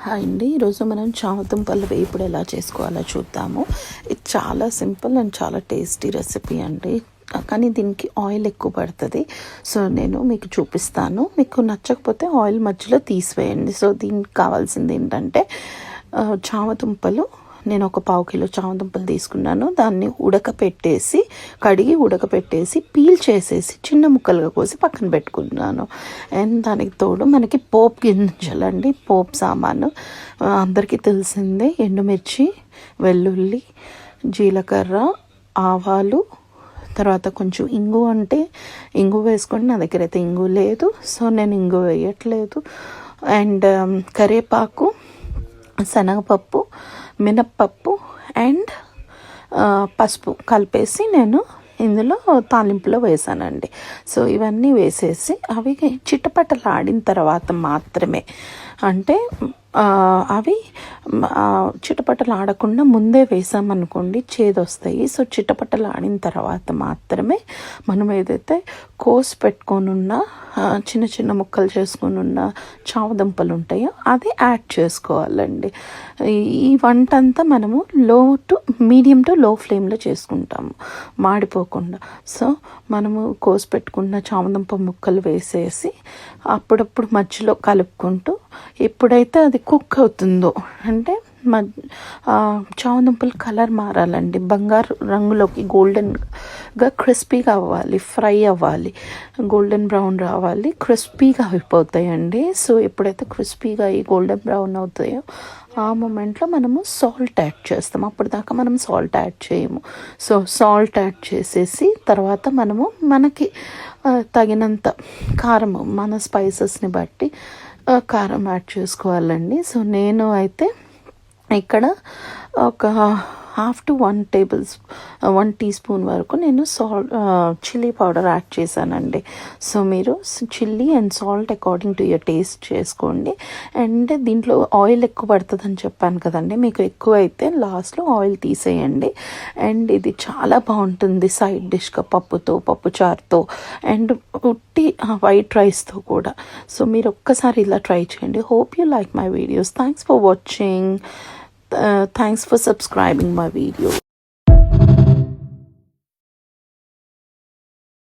Hi అండి. ఈరోజు మనం చామదుంపల వేపుడు ఎలా చేసుకోవాలో చూద్దాము. ఇది చాలా సింపుల్ అండ్ చాలా టేస్టీ రెసిపీ అండి. కానీ దీనికి ఆయిల్ ఎక్కువ పడుతుంది. సో నేను మీకు చూపిస్తాను. మీకు నచ్చకపోతే ఆయిల్ మధ్యలో తీసివేయండి. సో దీనికి కావాల్సింది ఏంటంటే చామదుంపలు నేను ఒక 1/2 కిలో చామదుంపలు తీసుకున్నాను. దాన్ని కడిగి ఉడకపెట్టేసి పీల్ చేసేసి చిన్న ముక్కలుగా కోసి పక్కన పెట్టుకున్నాను. అండ్ దానికి తోడు మనకి పోపు గింజలండి, పోపు సామాను అందరికీ తెలిసిందే. ఎండుమిర్చి, వెల్లుల్లి, జీలకర్ర, ఆవాలు, తర్వాత కొంచెం ఇంగు అంటే ఇంగు వేసుకోండి. నా దగ్గర అయితే ఇంగు లేదు, సో నేను ఇంగు వేయట్లేదు. అండ్ కరివేపాకు, శనగపప్పు, మినప్పప్పు అండ్ పసుపు కలిపేసి నేను ఇందులో తాలింపులో వేసానండి. సో ఇవన్నీ వేసేసి అవి చిటపటలాడిన తర్వాత మాత్రమే, అంటే అవి చిటపటలాడకుండా ముందే వేసామనుకోండి చేదొస్తాయి. సో చిటపటలాడిన తర్వాత మాత్రమే మనం ఏదైతే కోసి పెట్టుకొనున్న చిన్న చిన్న ముక్కలు చేసుకొనున్న చామదుంపలు ఉంటాయో అది యాడ్ చేసుకోవాలండి. ఈ వంట అంతా మనము మీడియం టు లో ఫ్లేమ్లో చేసుకుంటాము, మాడిపోకుండా. సో మనము కోసి పెట్టుకున్న చామదుంప ముక్కలు వేసేసి అప్పుడప్పుడు మధ్యలో కలుపుకుంటూ, ఎప్పుడైతే అది కుక్ అవుతుందో, అంటే చామదుంపలు కలర్ మారాలండి, బంగారు రంగులోకి గోల్డెన్గా క్రిస్పీగా అవ్వాలి, ఫ్రై అవ్వాలి, గోల్డెన్ బ్రౌన్ రావాలి, క్రిస్పీగా అయిపోతాయండి. సో ఎప్పుడైతే క్రిస్పీగా అయ్యి గోల్డెన్ బ్రౌన్ అవుతాయో ఆ మూమెంట్లో మనము సాల్ట్ యాడ్ చేస్తాం. అప్పటిదాకా మనం సాల్ట్ యాడ్ చేయము. సో సాల్ట్ యాడ్ చేసేసి తర్వాత మనకి తగినంత కారం, మన స్పైసెస్ని బట్టి కారం యాడ్ చేసుకోవాలండి. సో నేను అయితే ఇక్కడ ఒక 1/2 to 1 టీ స్పూన్ వరకు నేను చిల్లీ పౌడర్ యాడ్ చేశానండి. సో మీరు chilli and salt according to your taste చేసుకోండి. అండ్ దీంట్లో ఆయిల్ ఎక్కువ పడుతుంది అని చెప్పాను కదండి, మీకు ఎక్కువ అయితే లాస్ట్లో ఆయిల్ తీసేయండి. అండ్ ఇది చాలా బాగుంటుంది సైడ్ డిష్గా, పప్పుచారుతో అండ్ ఉట్టి వైట్ రైస్తో కూడా. సో మీరు ఒక్కసారి ఇలా ట్రై చేయండి. Hope you like my videos. Thanks for watching. Thanks for subscribing my video.